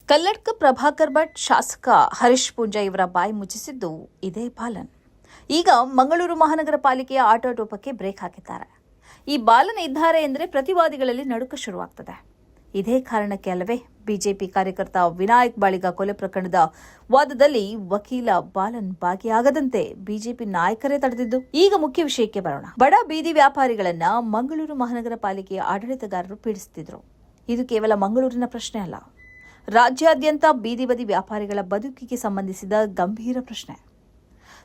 ಕಲ್ಲಡ್ಕ ಪ್ರಭಾಕರ್ ಭಟ್ ಶಾಸಕ ಹರೀಶ್ ಪೂಂಜಾ ಇವರ ಬಾಯಿ ಮುಚ್ಚಿಸಿದ್ದು ಇದೇ ಬಾಲನ್. ಈಗ ಮಂಗಳೂರು ಮಹಾನಗರ ಪಾಲಿಕೆಯ ಆಟೋಟೋಪಕ್ಕೆ ಬ್ರೇಕ್ ಹಾಕಿದ್ದಾರೆ. ಈ ಬಾಲನ್ ಇದ್ದಾರೆ ಎಂದರೆ ಪ್ರತಿವಾದಿಗಳಲ್ಲಿ ನಡುಕ ಶುರುವಾಗ್ತದೆ. ಇದೇ ಕಾರಣಕ್ಕೆ ಅಲ್ಲವೇ ಬಿಜೆಪಿ ಕಾರ್ಯಕರ್ತ ವಿನಾಯಕ್ ಬಾಳಿಗ ಕೊಲೆ ಪ್ರಕರಣದ ವಾದದಲ್ಲಿ ವಕೀಲ ಬಾಲನ್ ಭಾಗಿಯಾಗದಂತೆ ಬಿಜೆಪಿ ನಾಯಕರೇ ತಡೆದಿದ್ದು. ಈಗ ಮುಖ್ಯ ವಿಷಯಕ್ಕೆ ಬರೋಣ. ಬಡ ಬೀದಿ ವ್ಯಾಪಾರಿಗಳನ್ನ ಮಂಗಳೂರು ಮಹಾನಗರ ಪಾಲಿಕೆಯ ಆಡಳಿತಗಾರರು ಪೀಡಿಸುತ್ತಿದ್ರು. ಇದು ಕೇವಲ ಮಂಗಳೂರಿನ ಪ್ರಶ್ನೆ ಅಲ್ಲ, ರಾಜ್ಯಾದ್ಯಂತ ಬೀದಿ ಬದಿ ವ್ಯಾಪಾರಿಗಳ ಬದುಕಿಗೆ ಸಂಬಂಧಿಸಿದ ಗಂಭೀರ ಪ್ರಶ್ನೆ.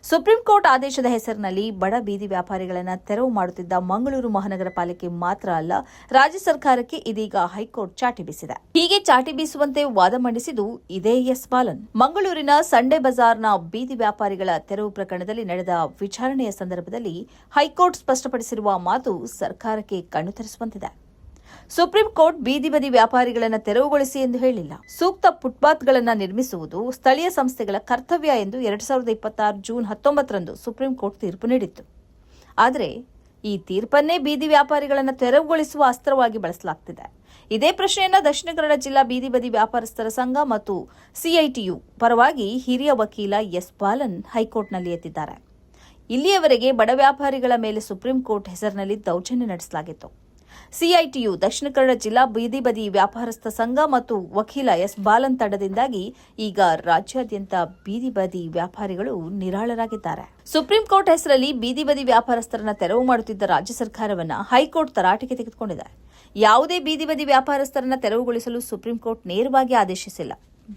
ಸುಪ್ರೀಂ ಕೋರ್ಟ್ ಆದೇಶದ ಹೆಸರಿನಲ್ಲಿ ಬಡ ಬೀದಿ ವ್ಯಾಪಾರಿಗಳನ್ನು ತೆರವು ಮಾಡುತ್ತಿದ್ದ ಮಂಗಳೂರು ಮಹಾನಗರ ಪಾಲಿಕೆ ಮಾತ್ರ ಅಲ್ಲ, ರಾಜ್ಯ ಸರ್ಕಾರಕ್ಕೆ ಇದೀಗ ಹೈಕೋರ್ಟ್ ಚಾಟಿ ಬೀಸಿದೆ. ಹೀಗೆ ಚಾಟಿ ಬೀಸುವಂತೆ ವಾದ ಮಂಡಿಸಿದ್ದು ಇದೇ ಎಸ್ ಬಾಲನ್. ಮಂಗಳೂರಿನ ಸಂಡೆ ಬಜಾರ್ನ ಬೀದಿ ವ್ಯಾಪಾರಿಗಳ ತೆರವು ಪ್ರಕರಣದಲ್ಲಿ ನಡೆದ ವಿಚಾರಣೆಯ ಸಂದರ್ಭದಲ್ಲಿ ಹೈಕೋರ್ಟ್ ಸ್ಪಷ್ಟಪಡಿಸಿರುವ ಮಾತು ಸರ್ಕಾರಕ್ಕೆ ಕಣ್ಣು ತೆರೆಸುವಂತಿದೆ. ಸುಪ್ರೀಂ ಕೋರ್ಟ್ ಬೀದಿ ಬದಿ ವ್ಯಾಪಾರಿಗಳನ್ನು ತೆರವುಗೊಳಿಸಿ ಎಂದು ಹೇಳಿಲ್ಲ. ಸೂಕ್ತ ಫುಟ್ಪಾತ್ಗಳನ್ನು ನಿರ್ಮಿಸುವುದು ಸ್ಥಳೀಯ ಸಂಸ್ಥೆಗಳ ಕರ್ತವ್ಯ ಎಂದು 2026 ಜೂನ್ 19ರಂದು ಸುಪ್ರೀಂ ಕೋರ್ಟ್ ತೀರ್ಪು ನೀಡಿತ್ತು. ಆದರೆ ಈ ತೀರ್ಪನ್ನೇ ಬೀದಿ ವ್ಯಾಪಾರಿಗಳನ್ನು ತೆರವುಗೊಳಿಸುವ ಅಸ್ತ್ರವಾಗಿ ಬಳಸಲಾಗುತ್ತಿದೆ. ಇದೇ ಪ್ರಶ್ನೆಯನ್ನು ದಕ್ಷಿಣ ಕನ್ನಡ ಜಿಲ್ಲಾ ಬೀದಿ ಬದಿ ವ್ಯಾಪಾರಸ್ಥರ ಸಂಘ ಮತ್ತು ಸಿಐಟಿಯು ಪರವಾಗಿ ಹಿರಿಯ ವಕೀಲ ಎಸ್ ಬಾಲನ್ ಹೈಕೋರ್ಟ್ನಲ್ಲಿ ಎತ್ತಿದ್ದಾರೆ. ಇಲ್ಲಿಯವರೆಗೆ ಬಡ ವ್ಯಾಪಾರಿಗಳ ಮೇಲೆ ಸುಪ್ರೀಂ ಕೋರ್ಟ್ ಹೆಸರಿನಲ್ಲಿ ದೌರ್ಜನ್ಯ ನಡೆಸಲಾಗಿತ್ತು. ಸಿಐಟಿಯು ದಕ್ಷಿಣ ಕನ್ನಡ ಜಿಲ್ಲಾ ಬೀದಿ ಬದಿ ವ್ಯಾಪಾರಸ್ಥ ಸಂಘ ಮತ್ತು ವಕೀಲ ಎಸ್ ಬಾಲನ್ ತಂಡದಿಂದಾಗಿ ಈಗ ರಾಜ್ಯಾದ್ಯಂತ ಬೀದಿ ಬದಿ ವ್ಯಾಪಾರಿಗಳು ನಿರಾಳರಾಗಿದ್ದಾರೆ. ಸುಪ್ರೀಂ ಕೋರ್ಟ್ ಹೆಸರಲ್ಲಿ ಬೀದಿ ಬದಿ ವ್ಯಾಪಾರಸ್ಥರನ್ನ ತೆರವು ಮಾಡುತ್ತಿದ್ದ ರಾಜ್ಯ ಸರ್ಕಾರವನ್ನ ಹೈಕೋರ್ಟ್ ತರಾಟೆಗೆ ತೆಗೆದುಕೊಂಡಿದೆ. ಯಾವುದೇ ಬೀದಿ ಬದಿ ವ್ಯಾಪಾರಸ್ಥರನ್ನ ತೆರವುಗೊಳಿಸಲು ಸುಪ್ರೀಂ ಕೋರ್ಟ್ ನೇರವಾಗಿ ಆದೇಶಿಸಿಲ್ಲ.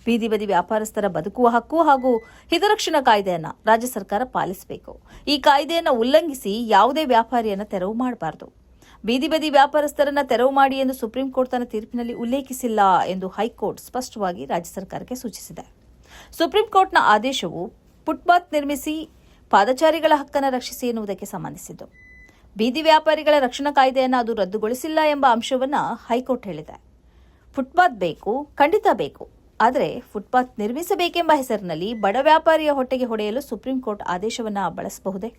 ಬೀದಿ ಬದಿ ವ್ಯಾಪಾರಸ್ಥರ ಬದುಕುವ ಹಕ್ಕು ಹಾಗೂ ಹಿತರಕ್ಷಣಾ ಕಾಯ್ದೆಯನ್ನ ರಾಜ್ಯ ಸರ್ಕಾರ ಪಾಲಿಸಬೇಕು. ಈ ಕಾಯ್ದೆಯನ್ನು ಉಲ್ಲಂಘಿಸಿ ಯಾವುದೇ ವ್ಯಾಪಾರಿಯನ್ನ ತೆರವು ಮಾಡಬಾರದು. ಬೀದಿ ಬದಿ ವ್ಯಾಪಾರಸ್ಥರನ್ನ ತೆರವು ಮಾಡಿ ಎಂದು ಸುಪ್ರೀಂ ಕೋರ್ಟ್ ತನ್ನ ತೀರ್ಪಿನಲ್ಲಿ ಉಲ್ಲೇಖಿಸಿಲ್ಲ ಎಂದು ಹೈಕೋರ್ಟ್ ಸ್ಪಷ್ಟವಾಗಿ ರಾಜ್ಯ ಸರ್ಕಾರಕ್ಕೆ ಸೂಚಿಸಿದೆ. ಸುಪ್ರೀಂ ಕೋರ್ಟ್ನ ಆದೇಶವು ಫುಟ್ಪಾತ್ ನಿರ್ಮಿಸಿ ಪಾದಚಾರಿಗಳ ಹಕ್ಕನ್ನು ರಕ್ಷಿಸಿ ಎನ್ನುವುದಕ್ಕೆ ಸಂಬಂಧಿಸಿದ್ದು. ಬೀದಿ ವ್ಯಾಪಾರಿಗಳ ರಕ್ಷಣಾ ಕಾಯ್ದೆಯನ್ನು ಅದು ರದ್ದುಗೊಳಿಸಿಲ್ಲ ಎಂಬ ಅಂಶವನ್ನು ಹೈಕೋರ್ಟ್ ಹೇಳಿದೆ. ಫುಟ್ಪಾತ್ ಬೇಕು, ಖಂಡಿತ ಬೇಕು, ಆದರೆ ಫುಟ್ಪಾತ್ ನಿರ್ಮಿಸಬೇಕೆಂಬ ಹೆಸರಿನಲ್ಲಿ ಬಡ ವ್ಯಾಪಾರಿಯ ಹೊಟ್ಟೆಗೆ ಹೊಡೆಯಲು ಸುಪ್ರೀಂ ಕೋರ್ಟ್ ಆದೇಶವನ್ನು ಬಳಸಬಹುದೇ?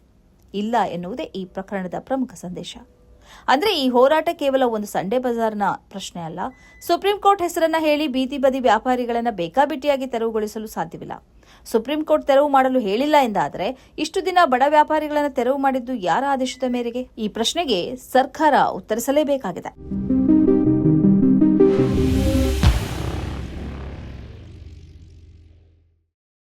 ಇಲ್ಲ ಎನ್ನುವುದೇ ಈ ಪ್ರಕರಣದ ಪ್ರಮುಖ ಸಂದೇಶ. ಅಂದ್ರೆ ಈ ಹೋರಾಟ ಕೇವಲ ಒಂದು ಸಂಡೆ ಬಜಾರ್ನ ಪ್ರಶ್ನೆ ಅಲ್ಲ. ಸುಪ್ರೀಂ ಕೋರ್ಟ್ ಹೆಸರನ್ನ ಹೇಳಿ ಬೀದಿ ಬದಿ ವ್ಯಾಪಾರಿಗಳನ್ನ ಬೇಕಾಬಿಟ್ಟಿಯಾಗಿ ತೆರವುಗೊಳಿಸಲು ಸಾಧ್ಯವಿಲ್ಲ. ಸುಪ್ರೀಂ ಕೋರ್ಟ್ ತೆರವು ಮಾಡಲು ಹೇಳಿಲ್ಲ ಎಂದಾದರೆ ಇಷ್ಟು ದಿನ ಬಡ ವ್ಯಾಪಾರಿಗಳನ್ನ ತೆರವು ಮಾಡಿದ್ದು ಯಾರ ಆದೇಶದ ಮೇರೆಗೆ? ಈ ಪ್ರಶ್ನೆಗೆ ಸರ್ಕಾರ ಉತ್ತರಿಸಲೇಬೇಕಾಗಿದೆ.